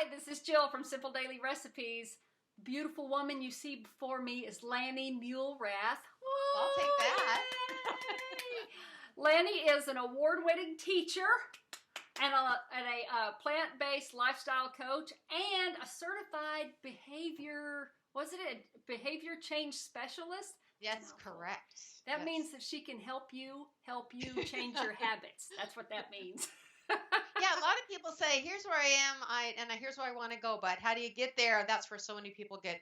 Hi, this is Jill from Simple Daily Recipes. The beautiful woman you see before me is Lani Muelrath. I'll take that. Lani is an award-winning teacher and a plant-based lifestyle coach and a certified behavior change specialist. That's correct. That means that she can help you change your habits. That's what that means. Yeah, a lot of people say, here's where I am, here's where I want to go, but how do you get there? That's where so many people get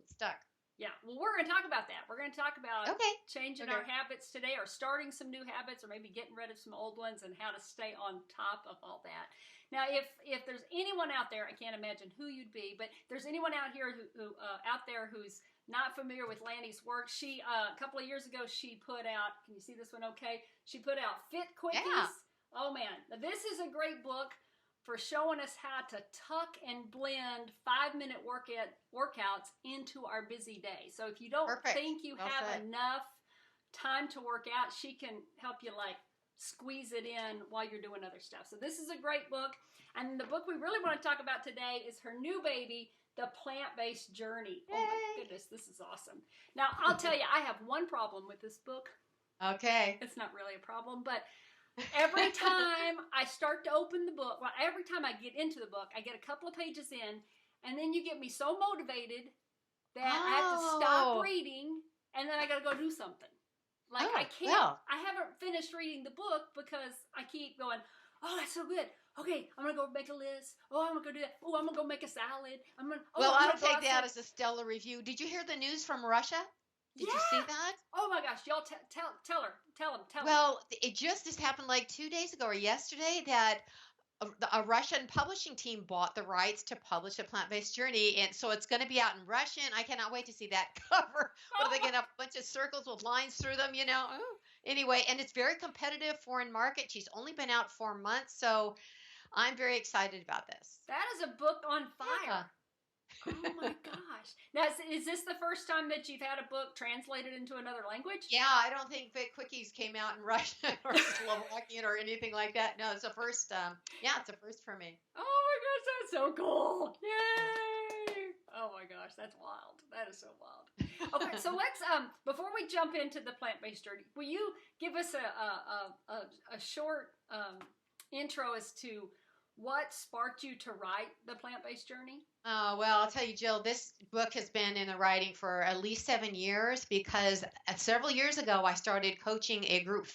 stuck. Yeah, well, we're going to talk about that. We're going to talk about changing our habits today, or starting some new habits, or maybe getting rid of some old ones, and how to stay on top of all that. Now, if there's anyone out there, I can't imagine who you'd be, but if there's anyone out here out there who's not familiar with Lani's work, she a couple of years ago she put out. Can you see this one? Okay, she put out Fit Quickies. Yeah. Oh man, now, this is a great book for showing us how to tuck and blend 5-minute workouts into our busy day. So if you don't think you have enough time to work out, she can help you like squeeze it in while you're doing other stuff. So this is a great book. And the book we really want to talk about today is her new baby, The Plant-Based Journey. Yay. Oh my goodness, this is awesome. Now, I'll tell you, I have one problem with this book. Okay. It's not really a problem, but every time I start to open the book, well, every time I get into the book, I get a couple of pages in, and then you get me so motivated that I have to stop reading, and then I got to go do something. Like I can't, I haven't finished reading the book because I keep going, oh, that's so good. Okay, I'm going to go make a list. Oh, I'm going to go do that. Oh, I'm going to go make a salad. I'll take that as a stellar review. Did you hear the news from Russia? Did you see that? Oh my gosh, y'all tell him. Well, it just happened like 2 days ago or yesterday that a Russian publishing team bought the rights to publish A Plant-Based Journey, and so it's going to be out in Russian. I cannot wait to see that cover. What are they going to have a bunch of circles with lines through them, you know? Ooh. Anyway, and it's very competitive foreign market. She's only been out 4 months, so I'm very excited about this. That is a book on fire. Yeah. Oh my gosh. Now, is this the first time that you've had a book translated into another language? Yeah, I don't think Fit Quickies came out in Russian or Slovakian or anything like that. No, it's a first. It's a first for me. Oh my gosh, that's so cool. Yay. Oh my gosh, that's wild. That is so wild. Okay, so let's, before we jump into the plant-based journey, will you give us a short intro as to what sparked you to write The Plant-Based Journey? Well, I'll tell you, Jill, this book has been in the writing for at least 7 years because several years ago I started coaching a group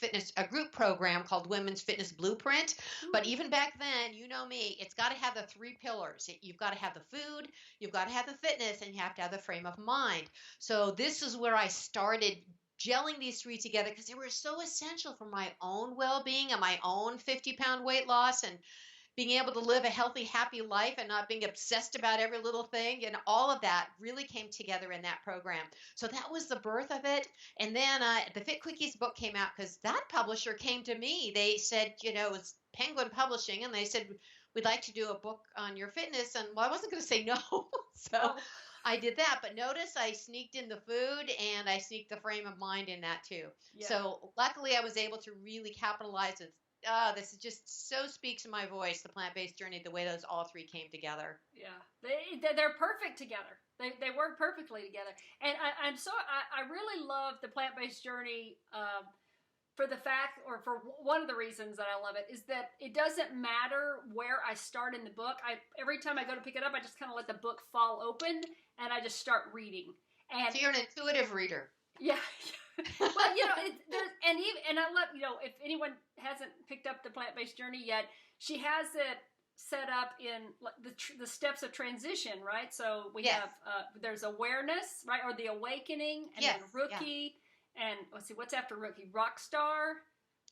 program called Women's Fitness Blueprint. Ooh. But even back then, you know me, it's got to have the 3 pillars. You've got to have the food, you've got to have the fitness, and you have to have the frame of mind. So this is where I started gelling these 3 together because they were so essential for my own well-being and my own 50-pound weight loss and being able to live a healthy, happy life and not being obsessed about every little thing. And all of that really came together in that program. So that was the birth of it. And then the Fit Quickies book came out because that publisher came to me. They said, it was Penguin Publishing, and they said, we'd like to do a book on your fitness. And I wasn't going to say no. So I did that. But notice I sneaked in the food and I sneaked the frame of mind in that too. Yeah. So luckily I was able to really capitalize it. This is just so speaks to my voice, The Plant-Based Journey, the way those all 3 came together. Yeah, they're perfect together. They work perfectly together. And I really love The Plant-Based Journey for the fact, or for one of the reasons that I love it, is that it doesn't matter where I start in the book. Every time I go to pick it up, I just kind of let the book fall open and I just start reading. And so you're an intuitive reader. Yeah. Well, and I love, if anyone hasn't picked up The Plant-Based Journey yet, she has it set up in the steps of transition, right? So we have, there's awareness, right? Or the awakening, and then rookie, and let's see, what's after rookie? Rock star.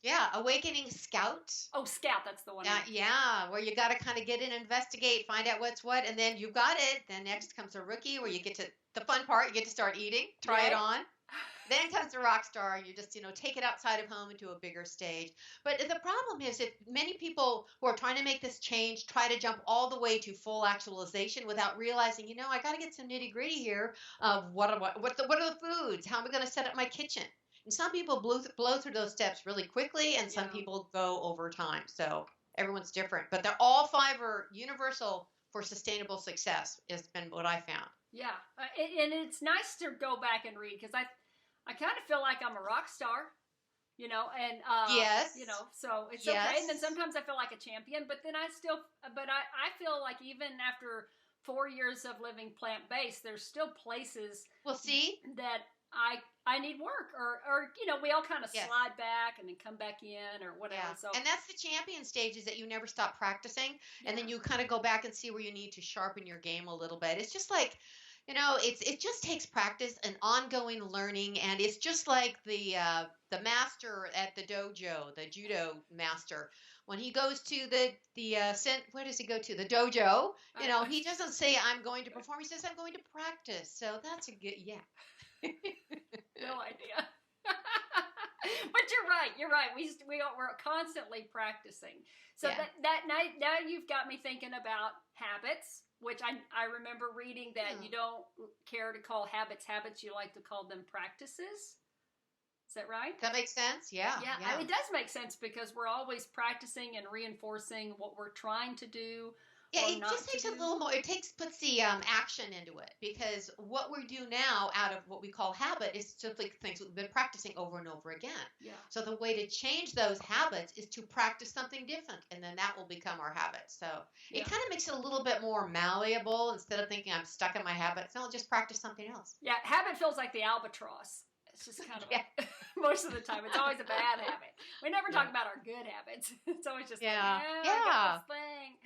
Yeah, awakening, scout. Oh, scout, that's the one. Yeah, where you got to kind of get in, investigate, find out what's what, and then you got it. Then next comes a rookie, where you get to, the fun part, you get to start eating, try it on. Then comes the rock star, and you just, take it outside of home into a bigger stage. But the problem is if many people who are trying to make this change try to jump all the way to full actualization without realizing, I got to get some nitty gritty here of what are the foods? How am I going to set up my kitchen? And some people blow through those steps really quickly, and some people go over time. So everyone's different. But they're all 5 are universal for sustainable success has been what I found. Yeah. And it's nice to go back and read, because I kind of feel like I'm a rock star, and, Yes. So it's yes. okay. And then sometimes I feel like a champion, but then I feel like even after 4 years of living plant-based, there's still places that I need work, or we all kind of slide back and then come back in or whatever. Yeah. So, and that's the champion stage, is that you never stop practicing, and then you kind of go back and see where you need to sharpen your game a little bit. It's just like, it just takes practice and ongoing learning, and it's just like the master at the dojo, the judo master. When he goes to where does he go to? The dojo. He doesn't say, I'm going to perform. He says, I'm going to practice. So that's a good, no idea. But you're right. We're constantly practicing. So that night, now you've got me thinking about habits, which I remember reading that you don't care to call habits, you like to call them practices. Is that right? That makes sense. Yeah. It does make sense, because we're always practicing and reinforcing what we're trying to do. Yeah, it just takes a little more. It puts the action into it, because what we do now out of what we call habit is simply things we've been practicing over and over again. Yeah. So the way to change those habits is to practice something different, and then that will become our habit. So it kind of makes it a little bit more malleable. Instead of thinking I'm stuck in my habits, no, just practice something else. Yeah, habit feels like the albatross. It's just kind of most of the time. It's always a bad habit. We never talk about our good habits. It's always just I got this thing.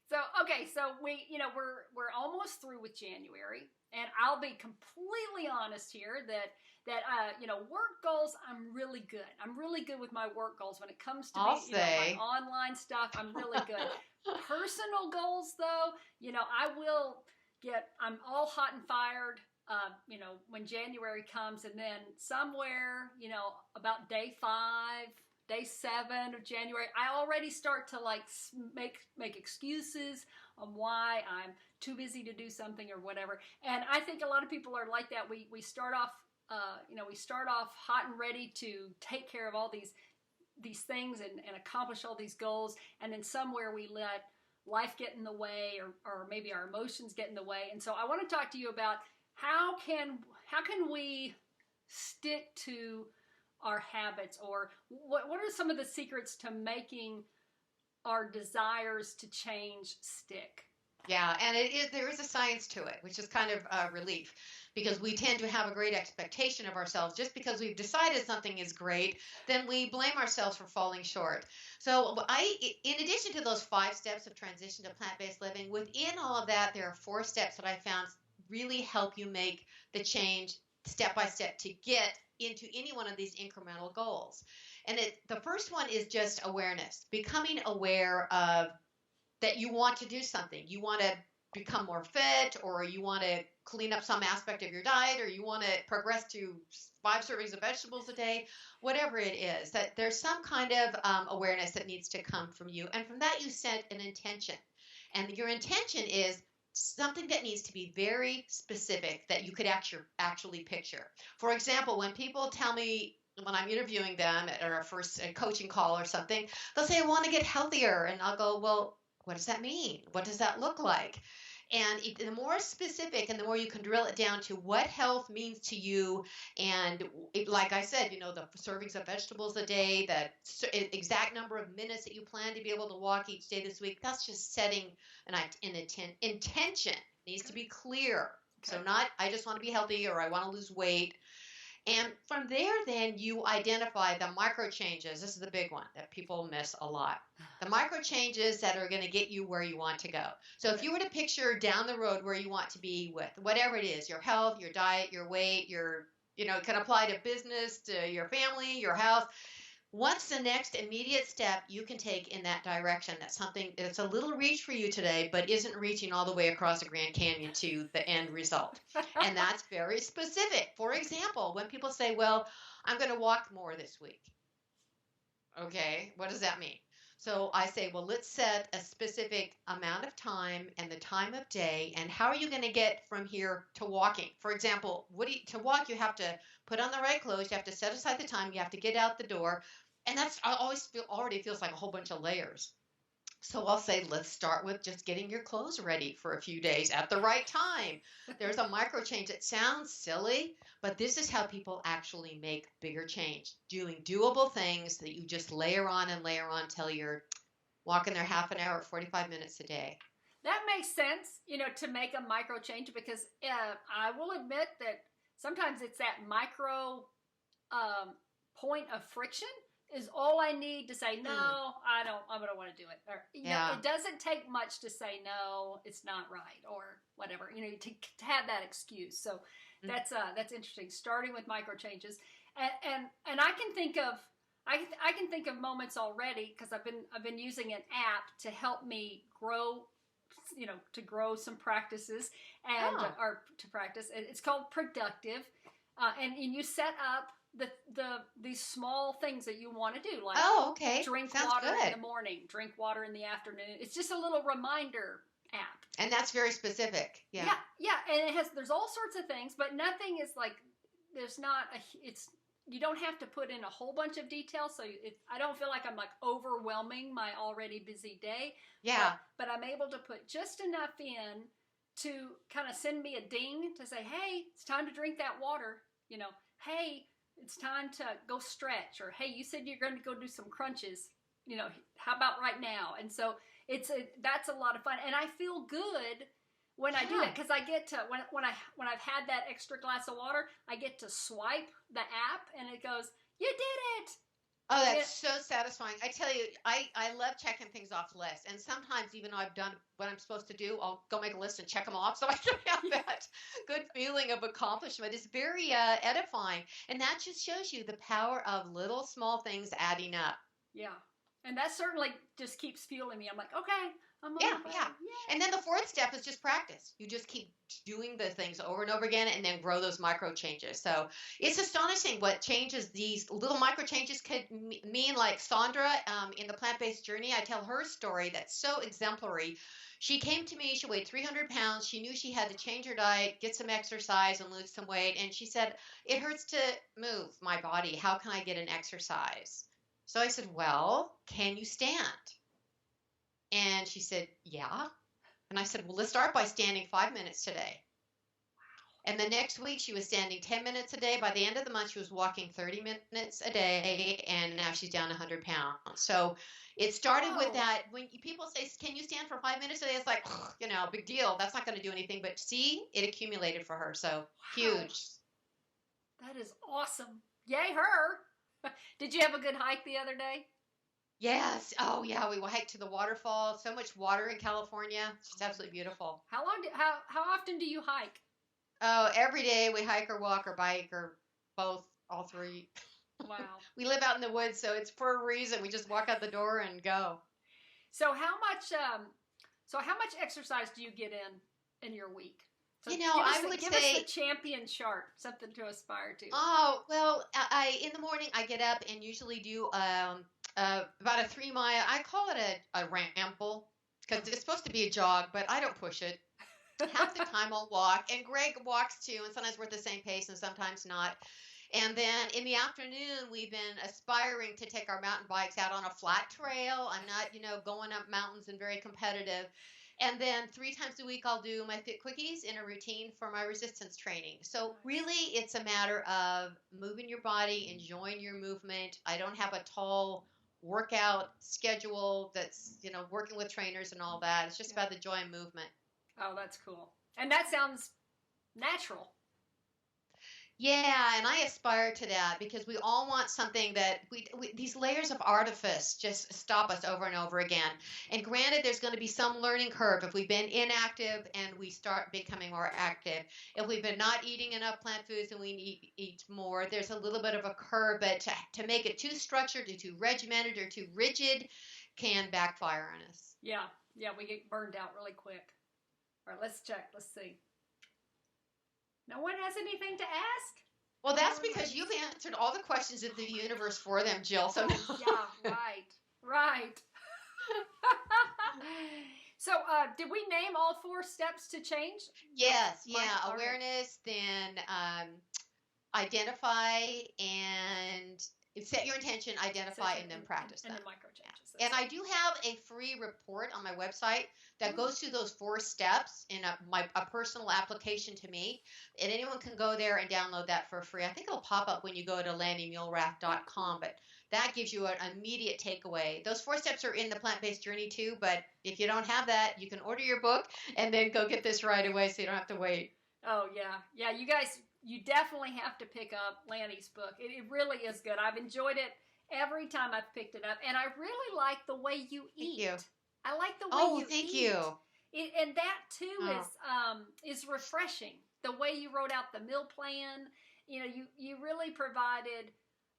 So, okay, so we're almost through with January, and I'll be completely honest here that work goals, I'm really good. I'm really good with my work goals when it comes to my online stuff. I'm really good. Personal goals, though, I'm all hot and fired, when January comes, and then somewhere, about day 5, day 7 of January, I already start to make excuses on why I'm too busy to do something or whatever. And I think a lot of people are like that. We start off, hot and ready to take care of all these things and accomplish all these goals, and then somewhere we let life get in the way, or maybe our emotions get in the way. And so I want to talk to you about how can we stick to our habits, or what are some of the secrets to making our desires to change stick? Yeah, and there is a science to it, which is kind of a relief, because we tend to have a great expectation of ourselves. Just because we've decided something is great, then we blame ourselves for falling short. So in addition to those 5 steps of transition to plant-based living, within all of that, there are 4 steps that I found really help you make the change step by step to get into any one of these incremental goals. And the first one is just awareness, becoming aware of that you want to do something. You want to become more fit, or you want to clean up some aspect of your diet, or you want to progress to 5 servings of vegetables a day, whatever it is, that there's some kind of awareness that needs to come from you. And from that, you set an intention. And your intention is something that needs to be very specific, that you could actually picture. For example, when people tell me, when I'm interviewing them at our first coaching call or something, they'll say, I want to get healthier. And I'll go, well, what does that mean? What does that look like? And the more specific and the more you can drill it down to what health means to you, and like I said, the servings of vegetables a day, the exact number of minutes that you plan to be able to walk each day this week, that's just setting an intention. Needs to be clear. Okay. So not, I just want to be healthy, or I want to lose weight. And from there, then you identify the micro changes. This is the big one that people miss a lot. The micro changes that are going to get you where you want to go. So if you were to picture down the road where you want to be with whatever it is, your health, your diet, your weight, it can apply to business, to your family, your house. What's the next immediate step you can take in that direction? That's something that's a little reach for you today, but isn't reaching all the way across the Grand Canyon to the end result. And that's very specific. For example, when people say, well, I'm going to walk more this week. Okay, what does that mean? So I say, well, let's set a specific amount of time and the time of day, and how are you going to get from here to walking? For example, to walk, you have to put on the right clothes, you have to set aside the time, you have to get out the door, and that's already feels like a whole bunch of layers. So I'll say, let's start with just getting your clothes ready for a few days at the right time. There's a micro change. It sounds silly, but this is how people actually make bigger change. Doing doable things that you just layer on and layer on till you're walking there half an hour, 45 minutes a day. That makes sense, to make a micro change, because I will admit that sometimes it's that micro point of friction is all I need to say, no, I don't want to do it. Or, it doesn't take much to say, no, it's not right, or whatever, to have that excuse. So that's interesting. Starting with micro changes. And I can think of moments already, because I've been using an app to help me grow, to grow some practices and or to practice. It's called Productive, and you set up these small things that you want to do, like drink Sounds water good. in the morning, drink water in the afternoon. It's just a little reminder app, and that's very specific. Yeah, and there's all sorts of things, but nothing is like, you don't have to put in a whole bunch of details, so I don't feel like I'm like overwhelming my already busy day. Yeah, but I'm able to put just enough in to kind of send me a ding to say, hey, it's time to drink that water. Hey, it's time to go stretch, or hey, you said you're going to go do some crunches. How about right now? And so that's a lot of fun, and I feel good when I do that, because I get to when I've had that extra glass of water, I get to swipe the app, and it goes, you did it. Oh, that's so satisfying. I tell you, I love checking things off lists. And sometimes, even though I've done what I'm supposed to do, I'll go make a list and check them off so I can have that good feeling of accomplishment. It's very edifying. And that just shows you the power of little small things adding up. Yeah. And that certainly just keeps fueling me. I'm like, okay, I'm on yeah. And then the fourth step is just practice. You just keep doing the things over and over again, and then grow those micro changes. So it's astonishing what changes these little micro changes could mean. Like Sandra in the plant-based journey, I tell her story that's so exemplary. She came to me, she weighed 300 pounds. She knew she had to change her diet, get some exercise, and lose some weight. And she said, it hurts to move my body. How can I get an exercise? So I said, well, can you stand? And she said, yeah. And I said, well, let's start by standing 5 minutes today. And the next week she was standing 10 minutes a day. By the end of the month, she was walking 30 minutes a day, and now she's down 100 pounds. So it started with that. When people say, can you stand for 5 minutes a day? It's like, big deal. That's not going to do anything. But see, it accumulated for her. So huge. That is awesome. Yay, her. Did you have a good hike the other day? Yes. Oh, yeah. We hiked to the waterfall. So much water in California. It's just absolutely beautiful. How often do you hike? Oh, every day we hike or walk or bike or both, all three. Wow. We live out in the woods, so it's for a reason. We just walk out the door and go. So how much exercise do you get in your week? So I would give say us the champion chart, something to aspire to. Oh, well, in the morning I get up and usually do about a 3 mile. I call it a ramble because it's supposed to be a jog, but I don't push it. Half the time I'll walk, and Greg walks too, and sometimes we're at the same pace and sometimes not. And then in the afternoon, we've been aspiring to take our mountain bikes out on a flat trail. I'm not, going up mountains and very competitive. And then 3 times a week, I'll do my Fit Quickies in a routine for my resistance training. So really, it's a matter of moving your body, enjoying your movement. I don't have a tall workout schedule that's, working with trainers and all that. It's just about the joy and movement. Oh, that's cool. And that sounds natural. Yeah, and I aspire to that because we all want something that these layers of artifice just stop us over and over again. And granted, there's going to be some learning curve if we've been inactive and we start becoming more active. If we've been not eating enough plant foods and we eat more, there's a little bit of a curve. But to make it too structured or too regimented or too rigid can backfire on us. Yeah, we get burned out really quick. All right, let's check. Let's see. No one has anything to ask? Well, that's because you've answered all the questions of the universe for them, Jill. So yeah, right. So, did we name all 4 steps to change? Yes, Awareness, then identify, and Set your intention, identify, and then practice them. And then micro changes. And I do have a free report on my website that goes through those 4 steps in a personal application to me. And anyone can go there and download that for free. I think it'll pop up when you go to LaniMuelrath.com, but that gives you an immediate takeaway. Those 4 steps are in the plant-based journey too, but if you don't have that, you can order your book and then go get this right away so you don't have to wait. Oh, yeah. Yeah, you guys, you definitely have to pick up Lani's book. It really is good. I've enjoyed it every time I've picked it up. And I really like the way you eat. Thank you. I like the way you eat. Oh, thank you. And that, too, is refreshing. The way you wrote out the meal plan, you really provided,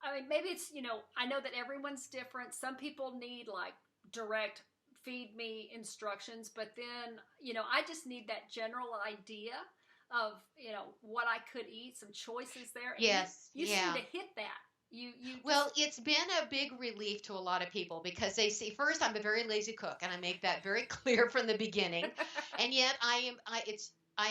I mean, maybe it's, I know that everyone's different. Some people need, like, direct feed me instructions. But then, I just need that general idea of, what I could eat, some choices there. And yes. You seem to hit that. Well, it's been a big relief to a lot of people because they see, first, I'm a very lazy cook, and I make that very clear from the beginning. And yet I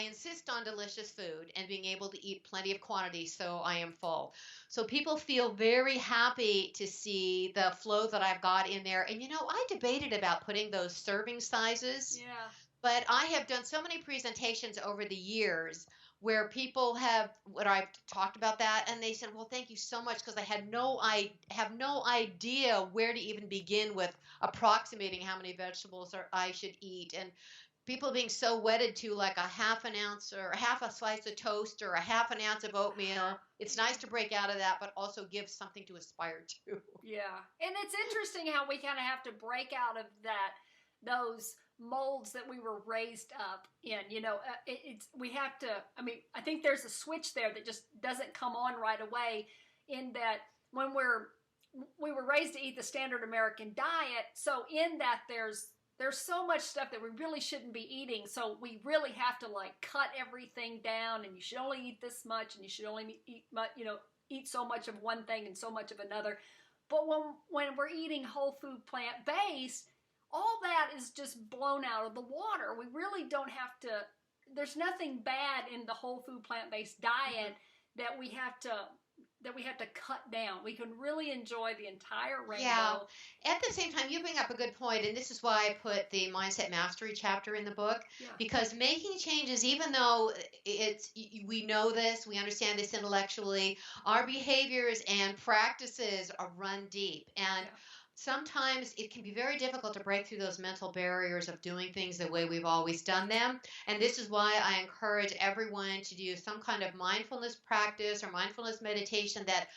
insist on delicious food and being able to eat plenty of quantity so I am full. So people feel very happy to see the flow that I've got in there. And, I debated about putting those serving sizes. Yeah. But I have done so many presentations over the years where people have talked about that, and they said, well, thank you so much, because I have no idea where to even begin with approximating how many vegetables I should eat. And people being so wedded to like a half an ounce or half a slice of toast or a half an ounce of oatmeal. It's nice to break out of that, but also give something to aspire to. Yeah. And it's interesting how we kind of have to break out of those molds that we were raised up in. We have to, I think there's a switch there that just doesn't come on right away, in that when we were raised to eat the standard American diet. So in that there's so much stuff that we really shouldn't be eating. So we really have to like cut everything down, and you should only eat this much, and you should only eat so much of one thing and so much of another. But when we're eating whole food plant-based, all that is just blown out of the water. We really don't have to, there's nothing bad in the whole food plant-based diet that we have to cut down. We can really enjoy the entire rainbow. Yeah. At the same time, you bring up a good point, and this is why I put the Mindset Mastery chapter in the book, because making changes, even though we know this, we understand this intellectually, our behaviors and practices are run deep. And sometimes it can be very difficult to break through those mental barriers of doing things the way we've always done them. And this is why I encourage everyone to do some kind of mindfulness practice or mindfulness meditation that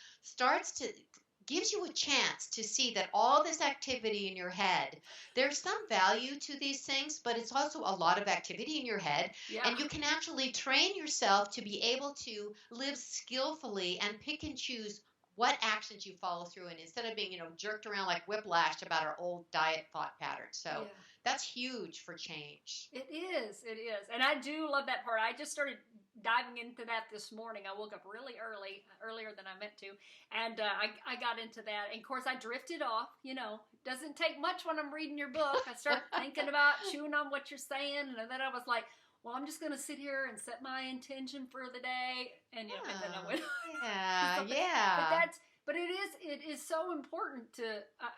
gives you a chance to see that all this activity in your head, there's some value to these things, but it's also a lot of activity in your head. Yeah. And you can actually train yourself to be able to live skillfully and pick and choose what actions you follow through, and instead of being, jerked around like whiplash about our old diet thought patterns. So that's huge for change. It is. And I do love that part. I just started diving into that this morning. I woke up really earlier than I meant to. And I got into that. And of course I drifted off, it doesn't take much when I'm reading your book. I start thinking about chewing on what you're saying. And then I was like, well, I'm just going to sit here and set my intention for the day. And, and then I went. But it is so important to,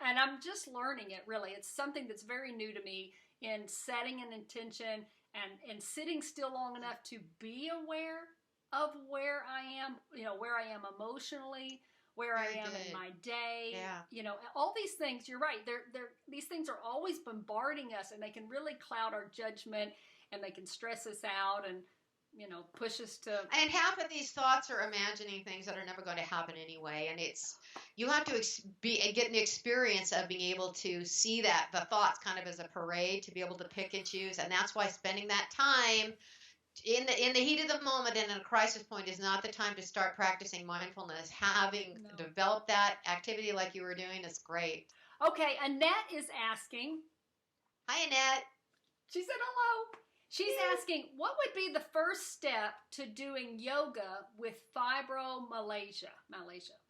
and I'm just learning it really. It's something that's very new to me, in setting an intention and sitting still long enough to be aware of where I am, where I am emotionally, where I am in my day, all these things. You're right. These things are always bombarding us, and they can really cloud our judgment, and they can stress us out and, push us to. And half of these thoughts are imagining things that are never going to happen anyway. And you have to get the experience of being able to see the thoughts kind of as a parade, to be able to pick and choose. And that's why spending that time in the heat of the moment and in a crisis point is not the time to start practicing mindfulness. Having developed that activity like you were doing is great. Okay, Annette is asking. Hi, Annette. She said hello. She's asking, what would be the first step to doing yoga with fibromyalgia?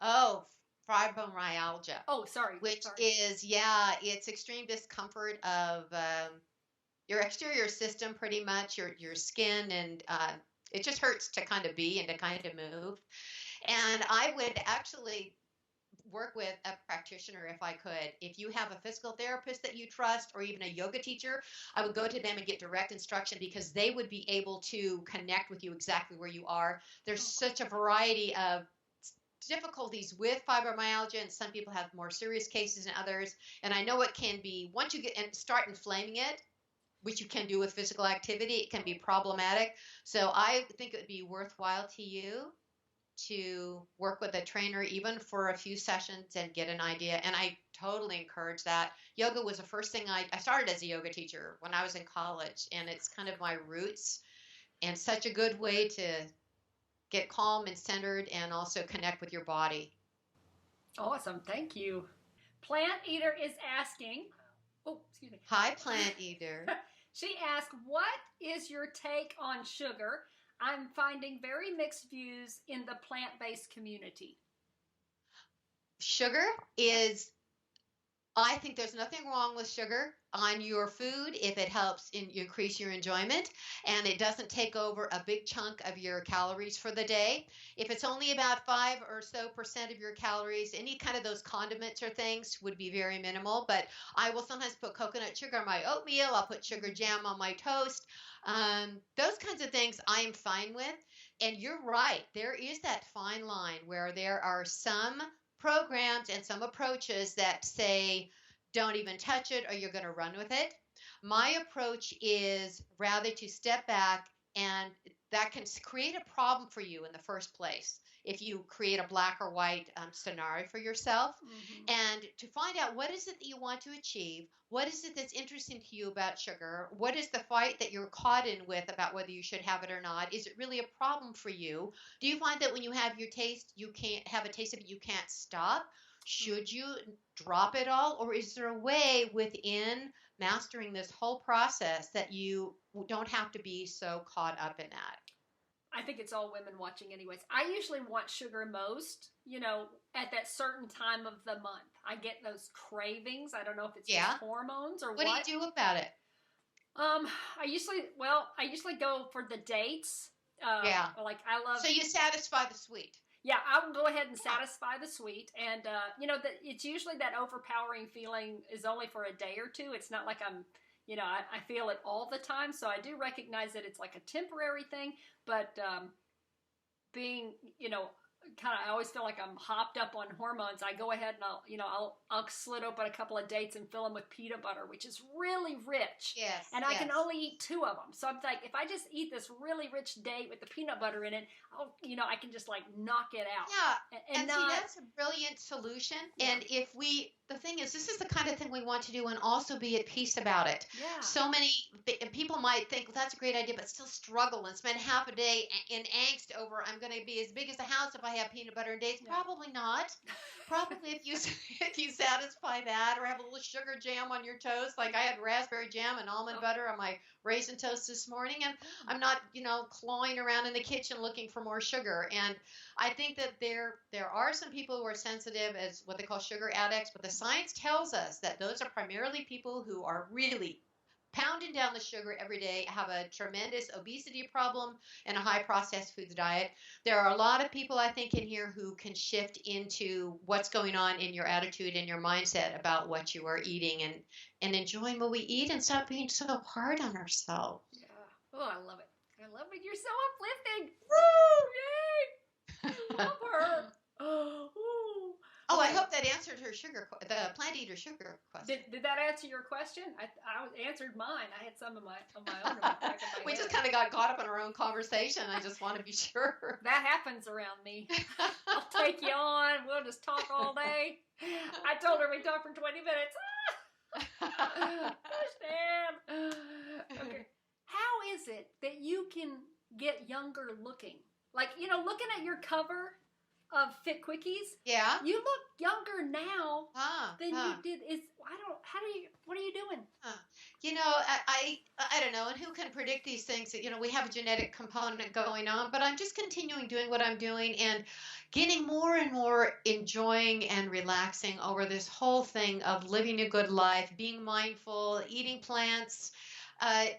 Oh, fibromyalgia. Oh, sorry. Which is, it's extreme discomfort of your exterior system, pretty much, your skin, and it just hurts to kind of be and to kind of move. And I would actually work with a practitioner if I could. If you have a physical therapist that you trust or even a yoga teacher, I would go to them and get direct instruction because they would be able to connect with you exactly where you are. There's such a variety of difficulties with fibromyalgia, and some people have more serious cases than others. And I know it can be, once you get and start inflaming it, which you can do with physical activity, it can be problematic. So I think it would be worthwhile to you to work with a trainer even for a few sessions and get an idea. And I totally encourage that. Yoga was the first thing I started as a yoga teacher when I was in college, and it's kind of my roots and such a good way to get calm and centered and also connect with your body. Awesome. Thank you. Plant Eater is asking, excuse me. Hi, Plant Eater. She asked, what is your take on sugar? I'm finding very mixed views in the plant-based community. Sugar is, I think there's nothing wrong with sugar on your food if it helps increase your enjoyment and it doesn't take over a big chunk of your calories for the day. If it's only about 5% or so of your calories, any kind of those condiments or things would be very minimal. But I will sometimes put coconut sugar on my oatmeal. I'll put sugar jam on my toast. Those kinds of things I am fine with. And you're right. There is that fine line where there are some programs and some approaches that say, don't even touch it or you're going to run with it. My approach is rather to step back, and that can create a problem for you in the first place if you create a black or white scenario for yourself. And to find out what is it that you want to achieve, what is it that's interesting to you about sugar, what is the fight that you're caught in with about whether you should have it or not, is it really a problem for you? Do you find that when you have your taste, you can't have a taste of it, you can't stop? Should you drop it all, or is there a way within mastering this whole process that you don't have to be so caught up in that? I think it's all women watching anyways. I usually want sugar most, at that certain time of the month. I get those cravings. I don't know if it's just hormones or what. What do you do about it? I usually go for the dates. Like I love. So you satisfy the sweet. Yeah, I will go ahead and satisfy the sweet. And, it's usually that overpowering feeling is only for a day or two. It's not like I'm, I feel it all the time. So I do recognize that it's like a temporary thing. But being, I always feel like I'm hopped up on hormones. I go ahead and I'll slit open a couple of dates and fill them with peanut butter, which is really rich. Yes. And I can only eat 2 of them. So I'm like, if I just eat this really rich date with the peanut butter in it, I can just like knock it out. Yeah. And see, that's a brilliant solution. Yeah. And the thing is, this is the kind of thing we want to do and also be at peace about it. Yeah. So many people might think, well, that's a great idea, but still struggle and spend half a day in angst over, I'm going to be as big as a house if I have peanut butter and dates. Yeah. Probably not. Probably if you satisfy that, or have a little sugar jam on your toast. Like I had raspberry jam and almond butter on my raisin toast this morning, and I'm not, clawing around in the kitchen looking for more sugar. And I think that there are some people who are sensitive as what they call sugar addicts, but the science tells us that those are primarily people who are really pounding down the sugar every day, have a tremendous obesity problem and a high processed foods diet. There are a lot of people, I think, in here who can shift into what's going on in your attitude and your mindset about what you are eating and enjoying what we eat and stop being so hard on ourselves. Yeah. Oh, I love it. I love it. You're so uplifting. Woo! Yay! I love her. Oh, I hope that answered the plant eater sugar question. Did that answer your question? I answered mine. I had some of my own. In my we just kind of got caught up in our own conversation. I just want to be sure. That happens around me. I'll take you on. We'll just talk all day. I told her we talk for 20 minutes. Gosh, damn. Okay. How is it that you can get younger looking? Like, looking at your cover of Fit Quickies. Yeah. You look younger now than you did. What are you doing? I don't know. And who can predict these things? We have a genetic component going on, but I'm just continuing doing what I'm doing and getting more and more enjoying and relaxing over this whole thing of living a good life, being mindful, eating plants. I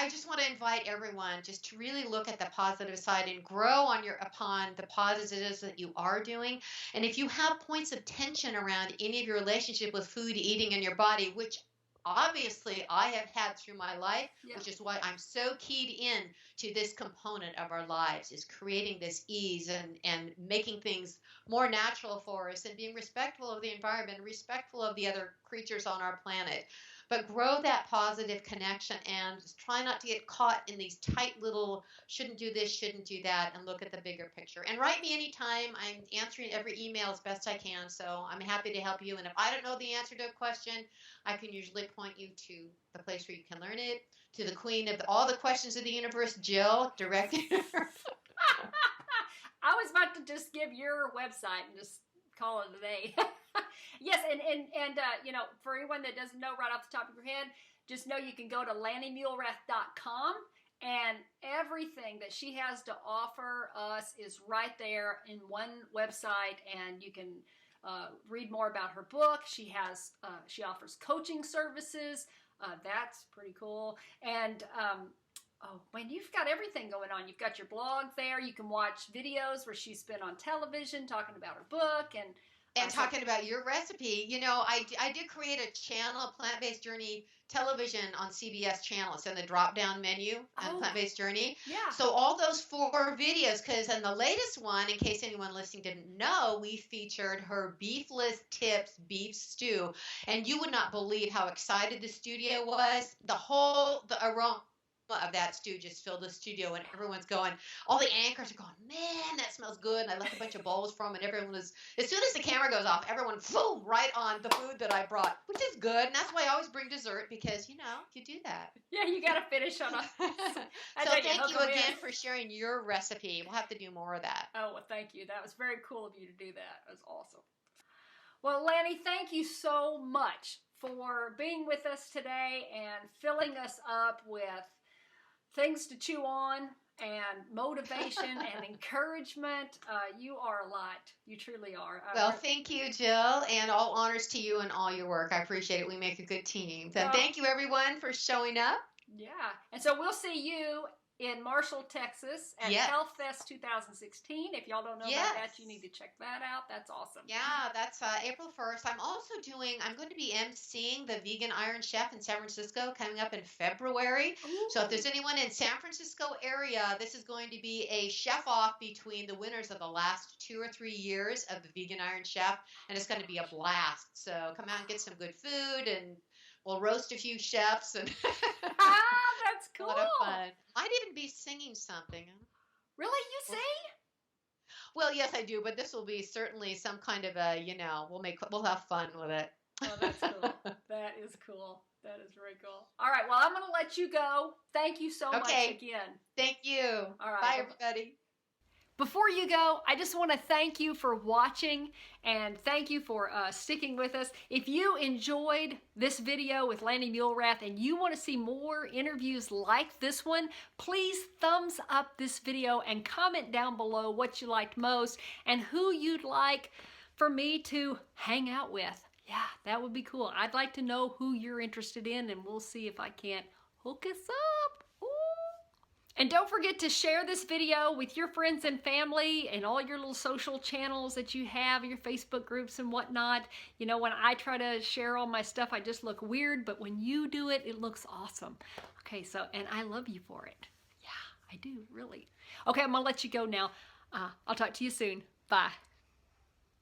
I just want to invite everyone just to really look at the positive side and grow upon the positives that you are doing. And if you have points of tension around any of your relationship with food, eating, and your body, which obviously I have had through my life, which is why I'm so keyed in to this component of our lives, is creating this ease and making things more natural for us and being respectful of the environment, respectful of the other creatures on our planet. But grow that positive connection and try not to get caught in these tight little shouldn't do this, shouldn't do that, and look at the bigger picture. And write me anytime. I'm answering every email as best I can, so I'm happy to help you. And if I don't know the answer to a question, I can usually point you to the place where you can learn it, to the queen of all the questions of the universe, Jill, director. I was about to just give your website and just call it a day. Yes, and you know, for anyone that doesn't know right off the top of your head, just know you can go to LaniMuelrath.com, and everything that she has to offer us is right there in one website, and you can read more about her book. She offers coaching services. That's pretty cool. And oh man, you've got everything going on. You've got your blog there. You can watch videos where she's been on television talking about her book and talking about your recipe. You know, I did create a channel, Plant-Based Journey Television, on CBS channel. It's in the drop-down menu on Plant-Based Journey. Yeah. So all those 4 videos, because in the latest one, in case anyone listening didn't know, we featured her beefless tips beef stew. And you would not believe how excited the studio was. The aroma of that stew just filled the studio, and everyone's going, all the anchors are going, man, that smells good. And I left a bunch of bowls for them, and everyone was, as soon as the camera goes off, everyone boom, right on the food that I brought, which is good. And that's why I always bring dessert, because, you know, you do that. Yeah, you got to finish on a... So thank you again for sharing your recipe. We'll have to do more of that. Oh, well, thank you. That was very cool of you to do that. It was awesome. Well, Lani, thank you so much for being with us today and filling us up with things to chew on and motivation and encouragement. You are a lot. You truly are. Well, thank you, Jill, and all honors to you and all your work. I appreciate it. We make a good team. So thank you, everyone, for showing up. Yeah. And so we'll see you in Marshall, Texas at Health Fest 2016. If y'all don't know about that, you need to check that out. That's awesome. Yeah, that's April 1st. I'm going to be emceeing the Vegan Iron Chef in San Francisco coming up in February. Ooh. So if there's anyone in San Francisco area, this is going to be a chef-off between the winners of the last 2 or 3 years of the Vegan Iron Chef, and it's going to be a blast. So come out and get some good food, and we'll roast a few chefs. And that's cool. A lot of fun. Might even be singing something. Really? You sing? Well, yes, I do, but this will be certainly some kind of a, you know, we'll have fun with it. Oh, that's cool. That is cool. That is very cool. All right, well, I'm going to let you go. Thank you so much again. Thank you. All right. Bye, everybody. Before you go, I just want to thank you for watching and thank you for sticking with us. If you enjoyed this video with Lani Muelrath and you want to see more interviews like this one, please thumbs up this video and comment down below what you liked most and who you'd like for me to hang out with. Yeah, that would be cool. I'd like to know who you're interested in, and we'll see if I can't hook us up. Ooh. And don't forget to share this video with your friends and family and all your little social channels that you have, your Facebook groups and whatnot. You know, when I try to share all my stuff, I just look weird, but when you do it, it looks awesome. Okay, so, and I love you for it. Yeah, I do, really. Okay, I'm gonna let you go now. I'll talk to you soon. Bye.